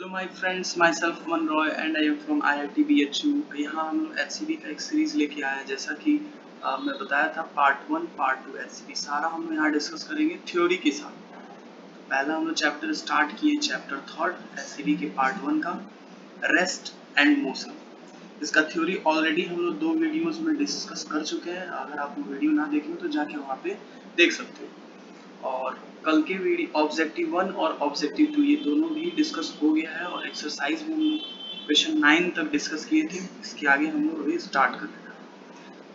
Hello my friends, my self Aman Roy and I am from IIT BHU। यहाँ हम लोग HCV का एक सीरीज लेके आए हैं। जैसा कि मैं बताया था, पार्ट 1 पार्ट 2 HCV सारा हम लोग यहाँ डिस्कस करेंगे थ्योरी के साथ। तो पहला हम लोग चैप्टर स्टार्ट किए, चैप्टर 3 HCV के पार्ट 1 का, रेस्ट एंड मोशन। इसका थ्योरी ऑलरेडी हम लोग 2 वीडियोज़ में डिस्कस कर चुके हैं। अगर आप वो वीडियो ना देखें तो जाके वहाँ पे देख सकते हो। और कल के वीडियो ऑब्जेक्टिव 1 और ऑब्जेक्टिव 2 ये दोनों भी डिस्कस हो गया है, और एक्सरसाइज में हम लोग क्वेश्चन 9 तक डिस्कस किए थे। इसके आगे हम लोग अभी स्टार्ट कर रहे हैं।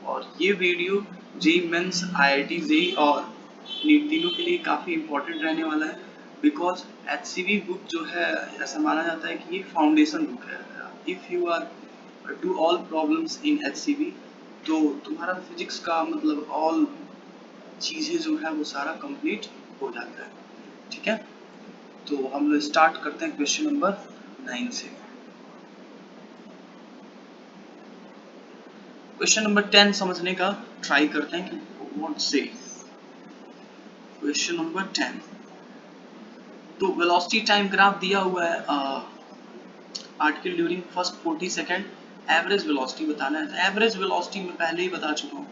और ये video JEE mains, IIT JEE और नीट तीनों के लिए काफ़ी इंपॉर्टेंट रहने वाला है, बिकॉज HCV बुक जो है, ऐसा माना जाता है कि ये फाउंडेशन बुक है। If you are do all problems in HCV, तो तुम्हारा फिजिक्स का मतलब ऑल चीज़ें जो है वो सारा कंप्लीट हो जाता है। ठीक है, तो हम लोग स्टार्ट करते हैं क्वेश्चन नंबर 9 से। क्वेश्चन नंबर 10 समझने का ट्राई करते हैं कि व्हाट से। क्वेश्चन नंबर 10, तो वेलोसिटी टाइम ग्राफ दिया हुआ है, particle during first 40 second, average velocity बताना है। तो एवरेज वेलोसिटी मैं पहले ही बता चुका हूँ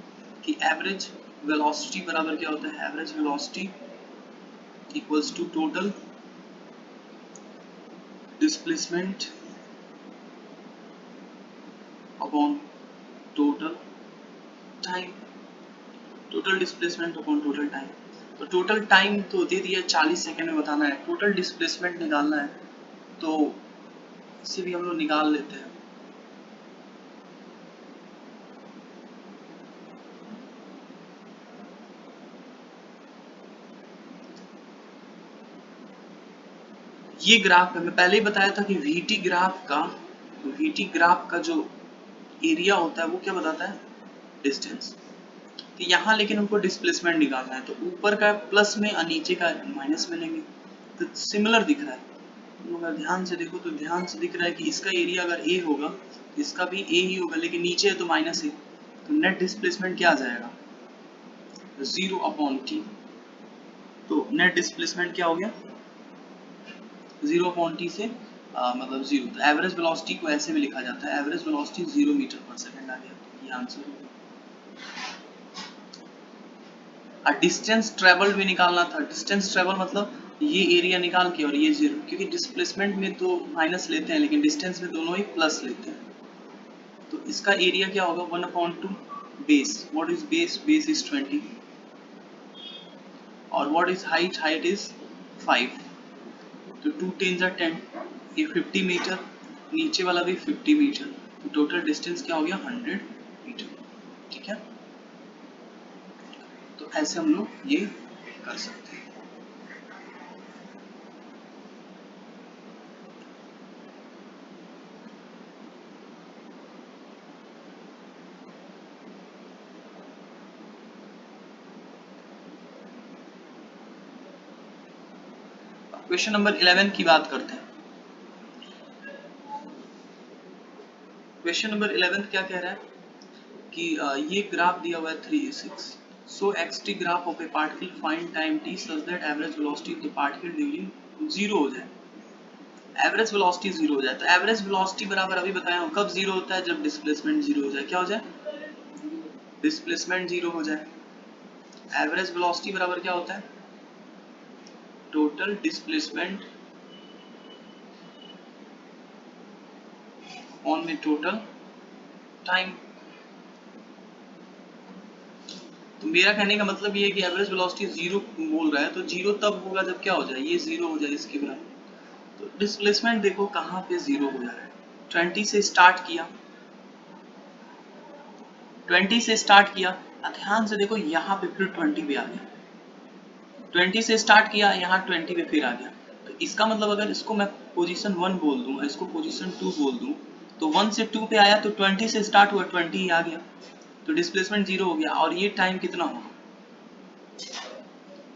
कि एवरेज वेलोसिटी बराबर क्या होता है। Average velocity equals to total displacement upon total time, total displacement upon total time. तो टोटल टाइम तो दे दिया 40 सेकेंड में बताना है, टोटल डिस्प्लेसमेंट निकालना है, तो इसे भी हम लोग निकाल लेते हैं। ये ग्राफ है, मैं पहले ही बताया था कि VT ग्राफ का जो एरिया होता है वो क्या बताता है, डिस्टेंस। तो यहाँ लेकिन हमको डिस्प्लेसमेंट निकालना है, तो ऊपर का प्लस में और नीचे का माइनस में लेंगे, तो सिमिलर दिख रहा है। तुम अगर ध्यान से देखो तो ध्यान से दिख रहा है कि इसका एरिया अगर A होगा, इसका भी A ही होगा, लेकिन नीचे है तो माइनस A, तो नेट डिस्प्लेसमेंट क्या आ जाएगा, 0/T। तो नेट डिस्प्लेसमेंट क्या हो गया, 0/T से मतलब 0। तो एवरेज वेलोसिटी को ऐसे भी लिखा जाता है, एवरेज वेलोसिटी 0 मीटर पर सेकेंड आ गया, ये आंसर होगा। डिस्टेंस ट्रेवल भी निकालना था। डिस्टेंस ट्रेवल मतलब ये एरिया निकाल के और ये 0, क्योंकि डिस्प्लेसमेंट में तो माइनस लेते हैं लेकिन डिस्टेंस में दोनों ही प्लस लेते हैं। तो इसका एरिया क्या होगा, 1/2 base. What is base, base is 20, और what is height, height is 5, तो 2 10 10, ये 50 मीटर, नीचे वाला भी 50 मीटर, तो टोटल डिस्टेंस क्या हो गया, 100 मीटर। ठीक है, तो ऐसे हम लोग ये कर सकते हैं। क्वेश्चन नंबर 11 की बात करते हैं। क्वेश्चन नंबर 11 क्या कह रहा है कि ये ग्राफ दिया हुआ है 3 6, सो xt graph of A particle find time t such that average velocity of the particle during 0 हो जाए। एवरेज वेलोसिटी 0 हो जाए, तो एवरेज वेलोसिटी बराबर अभी बताया हूं कब 0 होता है, जब डिस्प्लेसमेंट 0 हो जाए। क्या हो जाए, डिस्प्लेसमेंट 0 हो जाए। एवरेज वेलोसिटी बराबर क्या होता है, टोटल डिस्प्लेसमेंट ऑन में टोटल टाइम। तो मेरा कहने का मतलब ये है कि एवरेज वेलोसिटी 0 बोल रहा है, तो 0 तब होगा जब क्या हो जाए, ये 0 हो जाए इसके बराबर। तो डिस्प्लेसमेंट देखो कहाँ पे 0 हो जा रहा है, 20 से स्टार्ट किया, 20 से स्टार्ट किया, ध्यान से देखो यहाँ पे फिर 20 पे आ गया, 20 से स्टार्ट किया, यहाँ 20 पे फिर आ गया। तो इसका मतलब अगर इसको मैं पोजीशन 1 बोल दूं, इसको पोजीशन 2 बोल दूं, तो 1 से 2 पे आया तो 20 से स्टार्ट हुआ, 20 ही आ गया, तो डिस्प्लेसमेंट 0 हो गया। और ये टाइम कितना होगा,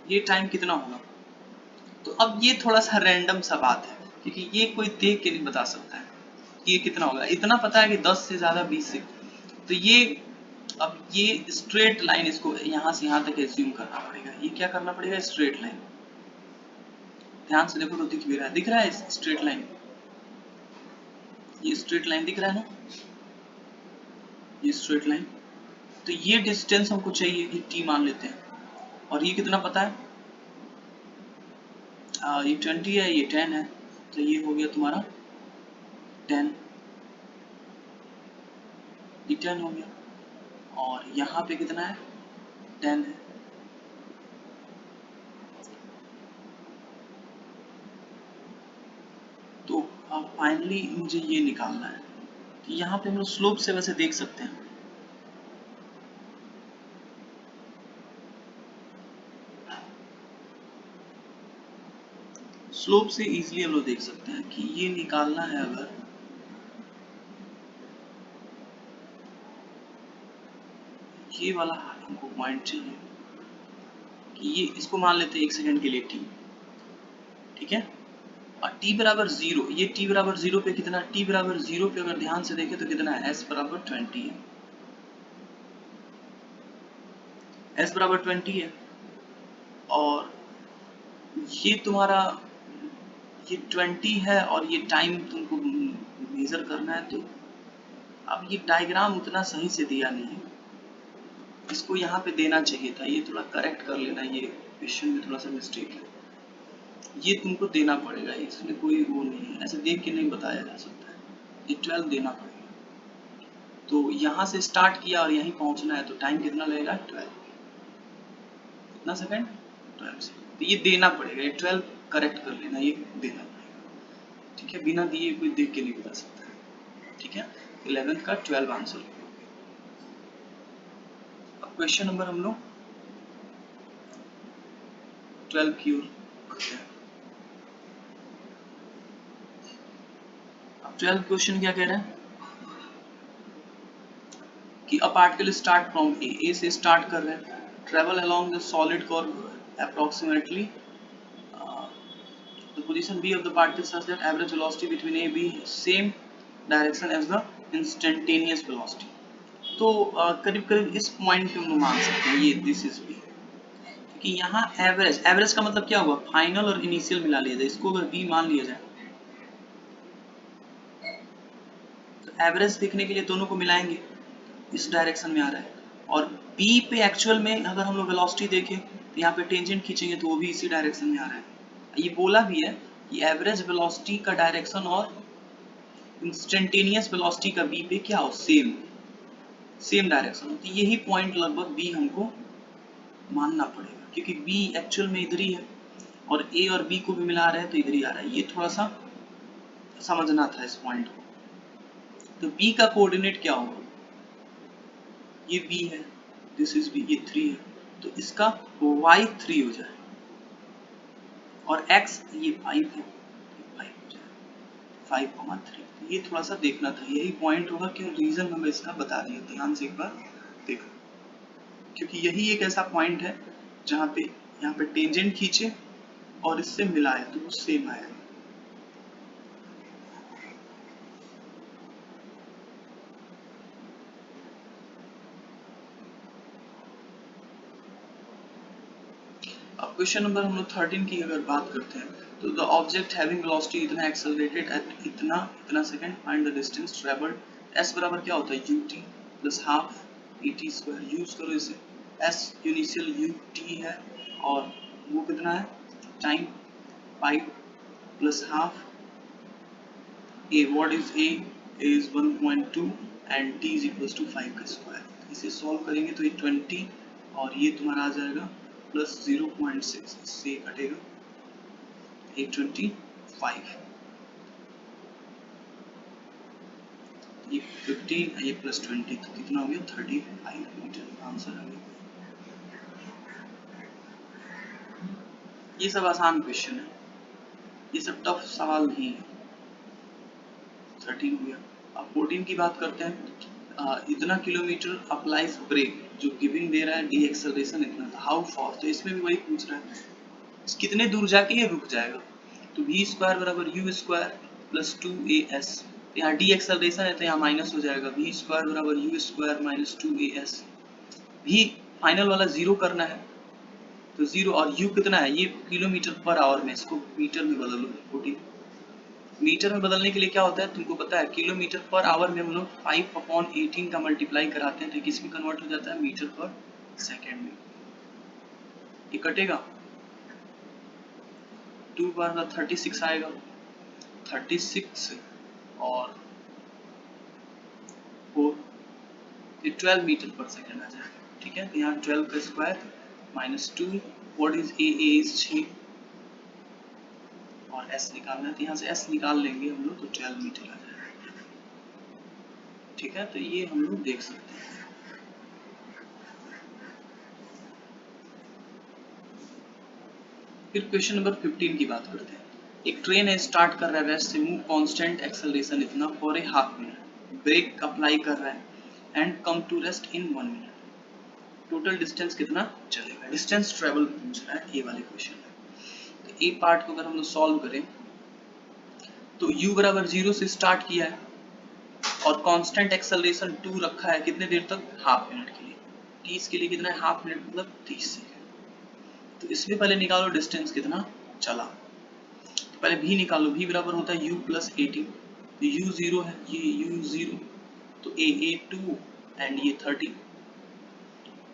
ये टाइम कितना होगा। तो अब ये थोड़ा सा रैंडम सा बात है, क्योंकि ये कोई देख के नहीं बता सकता है कि ये कितना होगा। इतना पता है कि 10 से ज़्यादा 20 से, तो ये अब ये स्ट्रेट लाइन, इसको यहाँ से यहाँ तक एज्यूम करना पड़ेगा। ये क्या करना पड़ेगा, स्ट्रेट लाइन। ध्यान से देखो तो दिख भी रहा है, दिख रहा है स्ट्रेट लाइन। ये स्ट्रेट लाइन दिख रहा है ना, ये स्ट्रेट लाइन। तो ये डिस्टेंस हमको चाहिए, ये t मान लेते हैं, और ये कितना पता है, ये 20 है, ये 10 है, तो ये हो गया तुम्हारा 10, ये 10 हो गया, और यहाँ पे कितना है, 10 है। तो अब फाइनली मुझे ये निकालना है। तो यहाँ पे हम लोग स्लोप से वैसे देख सकते हैं, स्लोप से इजीली हम लोग देख सकते हैं कि ये निकालना है। अगर ये वाला हमको पॉइंट चाहिए कि ये, इसको मान लेते हैं 1 सेकंड के लिए t, ठीक है, और t बराबर 0, ये t बराबर 0 पे कितना, t बराबर 0 पे अगर ध्यान से देखें तो कितना है, s बराबर 20 है, s बराबर 20 है, और ये तुम्हारा ये 20 है, और ये टाइम तुमको मेजर करना है। तो अब ये डायग्राम उतना सही से दिया नहीं है, इसको यहाँ पे देना चाहिए था, ये थोड़ा करेक्ट कर लेना, ये क्वेश्चन में थोड़ा सा मिस्टेक है, ये तुमको देना पड़ेगा, इसमें कोई वो नहीं है, ऐसे देख के नहीं बताया जा सकता है, ये 12 देना पड़ेगा। तो यहाँ से स्टार्ट किया और यहीं पहुँचना है, तो टाइम कितना लगेगा, 12, कितना सेकंड, 12 सेकंड। तो ये देना पड़ेगा, ये 12 करेक्ट कर लेना, ये देना पड़ेगा, ठीक है, बिना दिए कोई देख के नहीं बता सकता है, ठीक है। 11th का 12 आंसर। अब क्वेश्चन नंबर हम लोग 12 की ओर बढ़ते हैं। अब 12 क्वेश्चन क्या कह रहा है कि अ पार्टिकल स्टार्ट फ्रॉम ए से स्टार्ट कर रहे हैं, travel along the solid curve approximately the position b of the particle such that average velocity between a b same direction as the instantaneous velocity। तो करीब करीब इस पॉइंट पे हम लोग मान सकते हैं, ये दिस इज b, क्योंकि यहाँ एवरेज, एवरेज का मतलब क्या हुआ, फाइनल और इनिशियल मिला लिया जाए, इसको अगर b मान लिया जाए तो एवरेज देखने के लिए दोनों को मिलाएंगे, इस डायरेक्शन में आ रहा है, और b पे एक्चुअल में अगर हम लोग वेलोसिटी देखें तो यहाँ पे टेंजेंट खींचेंगे तो वो भी इसी डायरेक्शन में आ रहा है। ये बोला भी है कि एवरेज वेलोसिटी का डायरेक्शन और इंस्टेंटेनियस वेलोसिटी का b पे क्या हो, सेम डायरेक्शन हो, तो यही पॉइंट लगभग b हमको मानना पड़ेगा, क्योंकि b एक्चुअल में इधर ही है और a और b को भी मिला रहे हैं तो इधर ही आ रहा है, ये थोड़ा सा समझना था इस पॉइंट को। तो b का कोऑर्डिनेट क्या होगा, ये b है, दिस इज b, ये 3 है, तो इसका y 3 हो जाए, और x ये 5 है, 5 हो जाए, 5,3। ये थोड़ा सा देखना था, यही पॉइंट होगा कि रीजन हमें इसका बता दिया, ध्यान से एक बार देखो, क्योंकि यही एक ऐसा पॉइंट है जहाँ पे यहाँ पे टेंजेंट खींचे और इससे मिलाए तो वो सेम आएगा। अब क्वेश्चन नंबर हम लोग 13 की अगर बात करते हैं, तो द ऑब्जेक्ट हैविंग वेलोसिटी इतना एक्सेलरेटेड एट इतना second, find the distance travelled. s बराबर क्या होता है, ut plus half at square, use करो इसे, s इनिशियल ut है और वो कितना है, time 5 plus half a, what is a is 1.2 and t is equals to 5 का स्क्वायर। इसे सॉल्व करेंगे तो ये 20 और ये तुम्हारा आ जाएगा प्लस 0.6, इससे कटेगा 825, ये 15, ये प्लस 20, तो कितना हो गया 35 मीटर, आंसर आ गया। ये सब आसान क्वेश्चन है, ये सब टफ सवाल नहीं है। 13 हो गया। अब 14 की बात करते हैं, इतना किलोमीटर अप्लाइज ब्रेक, जो गिविंग दे रहा है डी एक्सेलरेशन इतना, हाउ फार, तो इसमें भी वही पूछ रहा है कितने दूर जाके ये रुक जाएगा, तो v स्क्वायर बराबर u स्क्वायर प्लस 2as, यहाँ डी एक्सेलरेशन है तो यहाँ माइनस हो जाएगा, v स्क्वायर बराबर u square minus 2as, v final वाला जीरो करना है तो जीरो, और u कितना है, ये किलोमीटर पर आवर में, इसको मीटर में बदल लो 14, मीटर में बदलने के लिए क्या होता है तुमको पता है, किलोमीटर पर आवर में हम लोग 5/18 का मल्टीप्लाई कराते हैं तो किस में कन्वर्ट हो जाता है, मीटर पर सेकेंड में। ये कटेगा 2 बार का 36 आएगा, 36 और 4 ये 12 मीटर पर सेकेंड आ जाएगा। ठीक है, तो यहाँ 12 का square -2 what is a is 6 और s निकालना है तो यहाँ से s निकाल लेंगे हम लोग तो 12 मीटर आ जाएगा। ठीक है, तो ये हम लोग देख सकते हैं। फिर क्वेश्चन नंबर 15 की बात करते हैं। एक ट्रेन है, स्टार्ट कर रहा है रेस्ट से, मूव कांस्टेंट एक्सेलरेशन इतना for a half minute, brake apply कर रहा है and come to rest in 1 minute. Total distance कितना चलेगा, डिस्टेंस ट्रेवल पूछ रहा है ये वाले क्वेश्चन में। तो ए पार्ट को अगर हम लोग सॉल्व करें तो u बराबर 0 से स्टार्ट किया है और कांस्टेंट एक्सेलरेशन 2 रखा है कितने देर तक, हाफ मिनट के लिए। t इसके लिए कितना है, हाफ मिनट मतलब 30 सेकेंड। तो इसमें पहले निकालो डिस्टेंस कितना चला, तो पहले v निकालो, v बराबर होता है u प्लस 18, तो u 0 है, ये u 0 तो a 2 एंड ये 30,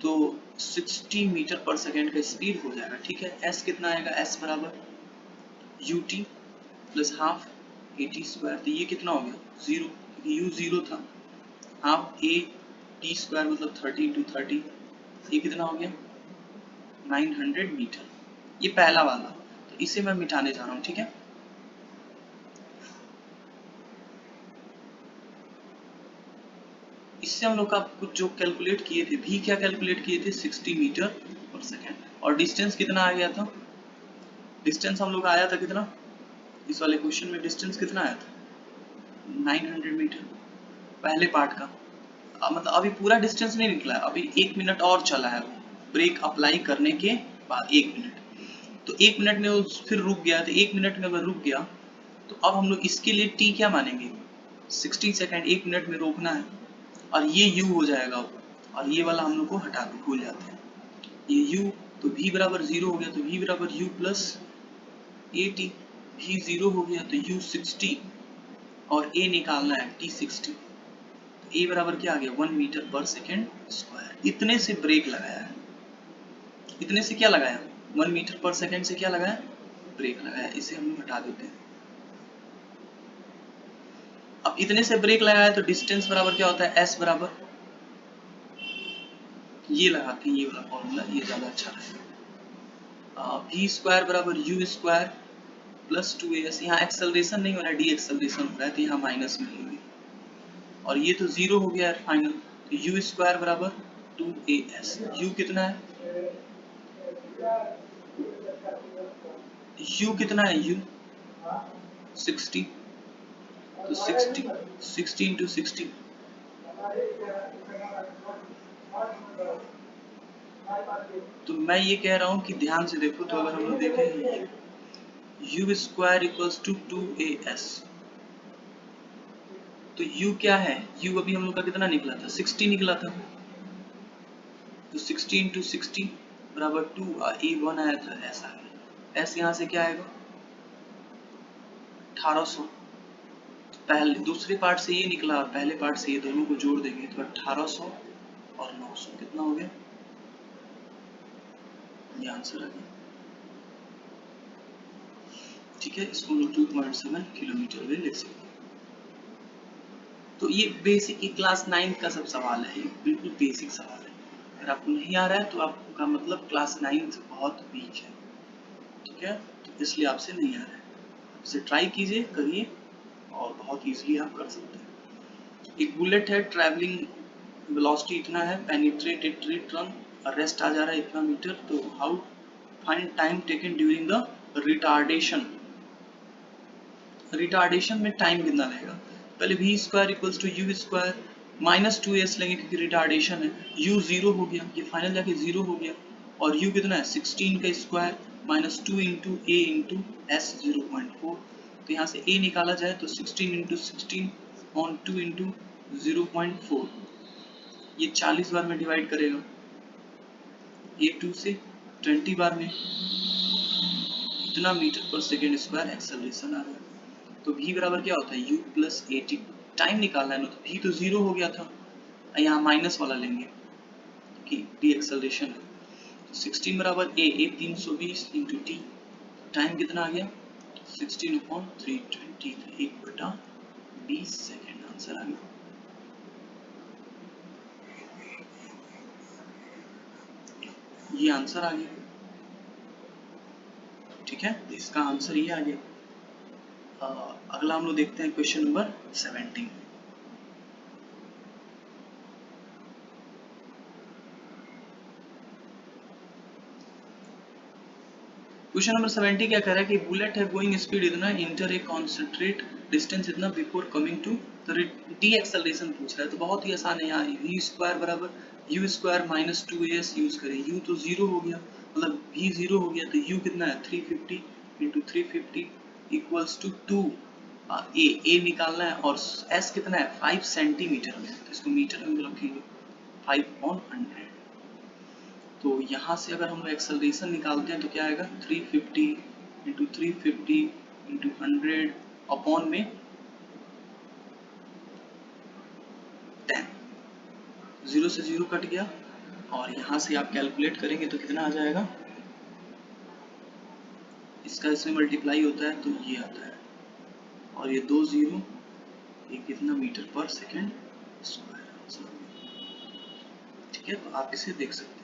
तो 60 मीटर पर सेकेंड का स्पीड हो जाएगा। ठीक है, s कितना आएगा, s बराबर ut प्लस हाफ 80 स्क्वायर, तो ये कितना हो गया 0, क्योंकि u 0 था, हाफ a t स्क्वायर मतलब 30 इंटू 30, ये कितना हो गया 900 मीटर। ये पहला वाला, तो इसे मैं मिटाने जा रहा हूँ। ठीक है, इससे हम लोग का कुछ जो कैलकुलेट किए थे, भी क्या कैलकुलेट किए थे 60 मीटर पर सेकेंड, और डिस्टेंस कितना आ गया था, डिस्टेंस हम लोग आया था कितना, इस वाले क्वेश्चन में डिस्टेंस कितना आया था 900 मीटर पहले पार्ट का। मतलब अभी पूरा डिस्टेंस नहीं निकला है, अभी 1 मिनट और चला है, ब्रेक अप्लाई करने के बाद 1 मिनट, तो 1 मिनट में वो फिर रुक गया, तो 1 मिनट में अगर रुक गया तो अब हम लोग इसके लिए t क्या मानेंगे 60 सेकेंड, 1 मिनट में रोकना है, और ये u हो जाएगा, और ये वाला हम लोग को हटा के भूल जाते हैं, ये u, तो v बराबर 0 हो गया, तो v बराबर u प्लस 80, v 0 हो गया तो u 60 और a निकालना है t 60, तो a बराबर क्या आ गया 1 मीटर पर सेकेंड स्क्वायर। इतने से ब्रेक लगाया है, इतने से क्या लगाया 1 मीटर पर सेकेंड से क्या लगाया, ब्रेक लगाया, इसे हम लोग हटा देते हैं। अब इतने से ब्रेक लगाया तो डिस्टेंस बराबर क्या होता है, s बराबर, ये लगाते हैं ये वाला फॉर्मूला, ये ज्यादा अच्छा रहेगा, v स्क्वायर बराबर u स्क्वायर प्लस 2as, यहाँ एक्सेलरेशन नहीं हो रहा है, डी एक्सेलरेशन हो रहा है, तो यहाँ माइनस में होगी, और ये तो 0 हो गया है फाइनल, तो u स्क्वायर बराबर 2as, u कितना है, u कितना है, u 60, तो 60 इंटू 60, तो मैं ये कह रहा हूँ कि ध्यान से देखो, तो अगर हम लोग देखें u square equals to 2as, तो u क्या है, u अभी हम लोग का कितना निकला था 60 निकला था, तो 60 इंटू 60 बराबर 2, a1 आया था, ऐसा है, s यहाँ से क्या आएगा 1800, पहले दूसरे पार्ट से ये निकला और पहले पार्ट से ये, दोनों को जोड़ देंगे तो 1800 और 900 कितना हो गया, ये आंसर आ गया। ठीक है, इसको हम 2.7 किलोमीटर भी लिख सकते हैं। तो ये बेसिक, ये क्लास 9 का सब सवाल है, ये बिल्कुल बेसिक सवाल है, अगर आपको नहीं आ रहा है तो आपका मतलब क्लास 9 से बहुत वीक है। ठीक है, तो इसलिए आपसे नहीं आ रहा है, इसे ट्राई कीजिए, करिए, और बहुत इजीली आप कर सकते हैं। एक बुलेट है, ट्रैवलिंग वेलोसिटी इतना है, पेनिट्रेट इट रिटर्न, रेस्ट आ जा रहा है इतना मीटर, तो how find time taken during the retardation, retardation में टाइम कितना लगेगा, पहले v square equals to u square minus 2s लेंगे क्योंकि रिटार्डेशन है, u 0 हो गया, ये फाइनल जाके 0 हो गया, और u कितना है 16 का square minus 2 into a into s 0.4, तो यहाँ से a निकाला जाए तो 16 इंटू 16 ऑन 2 इंटू 0.4, ये 40 बार में डिवाइड करेगा, a2 से 20 बार में, इतना मीटर पर सेकेंड स्क्वायर एक्सेलरेशन आ रहा है। तो v बराबर क्या होता है u plus A T. Time निकालना है ना, तो v तो 0 हो गया था, यहाँ माइनस वाला लेंगे कि डी एक्सेलरेशन है। तो 16 बराबर ए 320 इंटू टी, टाइम कितना आ गया 16/320, 1/20 सेकेंड, आंसर आ गया। ये आंसर आ गया, ठीक है, तो इसका आंसर ये आ गया। अगला हम लोग देखते हैं क्वेश्चन नंबर 17। क्वेश्चन नंबर 70 क्या कह रहा है कि बुलेट है गोइंग स्पीड इतना, इंटर ए कॉन्सेंट्रेट डिस्टेंस इतना बिफोर कमिंग टू, तो डी एक्सेलरेशन पूछ रहा है। तो बहुत ही आसान है, यहाँ v स्क्वायर बराबर u square minus 2as use करें। u तो 0 हो गया, मतलब v 0 हो गया, तो u कितना है 350 इंटू 350 इक्वल्स टू 2 a निकालना है, और s कितना है 5 सेंटीमीटर में, तो इसको मीटर में रखेंगे 5/100। तो यहाँ से अगर हम लोग एक्सेलरेशन निकालते हैं तो क्या आएगा 350 इंटू 350 इंटू 100 अपॉन में 10, 0 से 0 कट गया, और यहाँ से आप कैलकुलेट करेंगे तो कितना आ जाएगा, इसका इसमें मल्टीप्लाई होता है तो ये आता है, और ये 2 0, ये कितना मीटर पर सेकेंड स्क्वायर। ठीक है, तो आप इसे देख सकते हैं।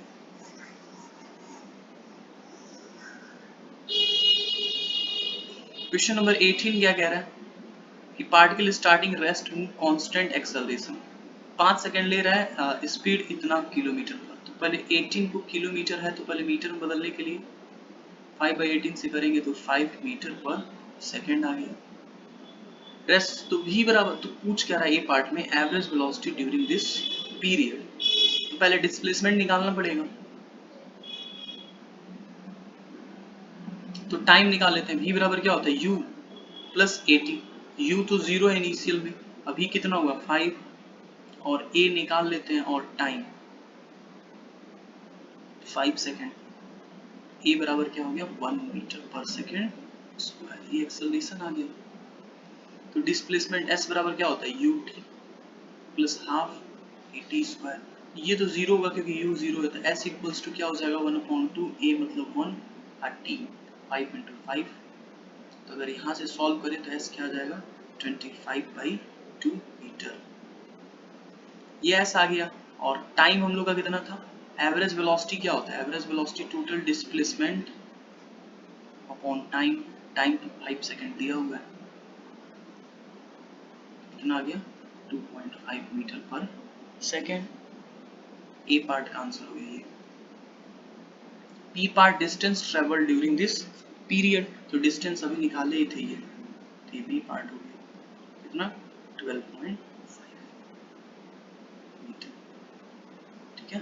क्वेश्चन नंबर 18 क्या कह रहा है कि particle starting rest move constant acceleration, 5 second ले रहा है, स्पीड इतना किलोमीटर पर। तो पहले 18 को किलोमीटर है, तो पहले मीटर में बदलने के लिए 5/18 से करेंगे तो 5 मीटर पर सेकंड आ गया। रेस्ट तो v बराबर, तो पूछ क्या रहा है ये पार्ट में, average velocity during this period. तो पहले डिस्प्लेसमेंट निकालना पड़ेगा, तो टाइम निकाल लेते हैं। v बराबर क्या होता है u plus A T, u तो 0 है इनिशियल में, अभी कितना होगा 5, और a निकाल लेते हैं, और टाइम 5 सेकेंड, a बराबर क्या हो गया 1 मीटर पर सेकेंड स्क्वायर, ये एक्सेलरेशन आ गया। तो डिस्प्लेसमेंट s बराबर क्या होता है u t plus half A T square, ये तो 0 होगा क्योंकि u 0 है, तो s इक्वल्स टू क्या हो जाएगा 1/2, a मतलब 1 और t 5 इंटू 5। तो अगर यहाँ से सॉल्व करें तो s क्या आ जाएगा 25/2 मीटर, ये s आ गया। और टाइम हम लोग का कितना था, एवरेज वेलोसिटी क्या होता है, average velocity total displacement upon time, time तो 5 सेकंड दिया हुआ है, कितना आ गया 2.5 मीटर पर सेकंड। ए पार्ट का आंसर हो गया ये। P part distance travel during this period, तो डिस्टेंस अभी निकाले ही थे ये, तो ये बी पार्ट हो गया कितना 12.5 मीटर। ठीक है,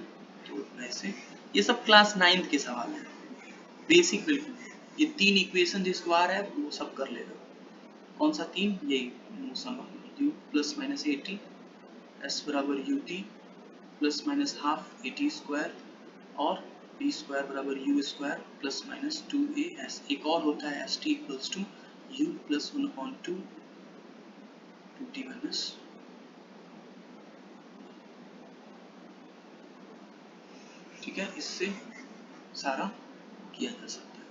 तो वैसे ये सब क्लास 9th के सवाल है, बेसिक बिल्कुल। ये 3 इक्वेशन जिसको आ रहा है वो सब कर लेगा। कौन सा 3, यही motion u plus minus A T, S बराबर U T plus minus half A T square, और बी स्क्वायर बराबर U square plus minus 2as। एक और होता है S T equals to U plus 1/2 2t minus. ठीक है, इससे सारा किया जा सकता है।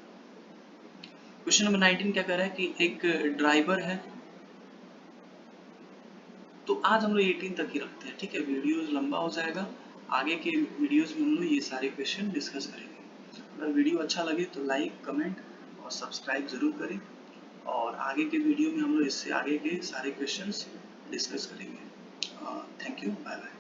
क्वेश्चन नंबर 19 क्या कह रहा है कि एक ड्राइवर है, तो आज हम लोग 18 तक ही रखते हैं। ठीक है, वीडियोस लंबा हो जाएगा, आगे के वीडियोस में हम लोग ये सारे क्वेश्चन डिस्कस करेंगे। अगर वीडियो अच्छा लगे तो लाइक कमेंट और सब्सक्राइब जरूर करें, और आगे के वीडियो में हम लोग इससे आगे के सारे क्वेश्चंस डिस्कस करेंगे। Thank you, bye bye.